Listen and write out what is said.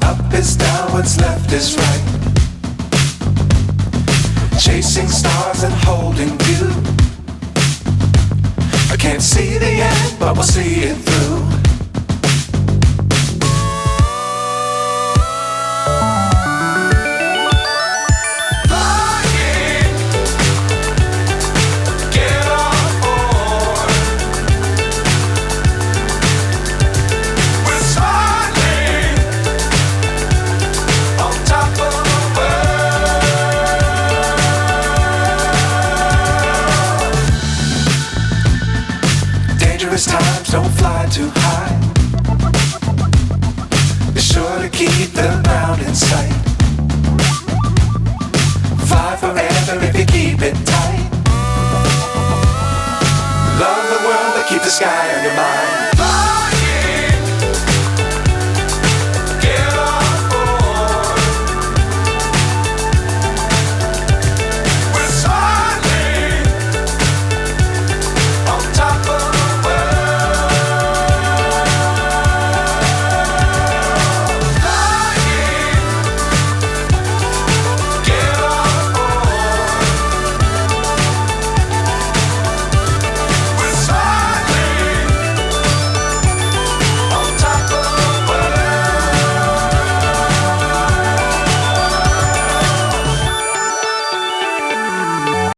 Up is down, what's left is right. Chasing stars and holding you. I can't see the end, but we'll see it through. Times don't fly too high. Be sure to keep the ground in sight. Fly forever if you keep it tight. Love the world but keep the sky on your mind.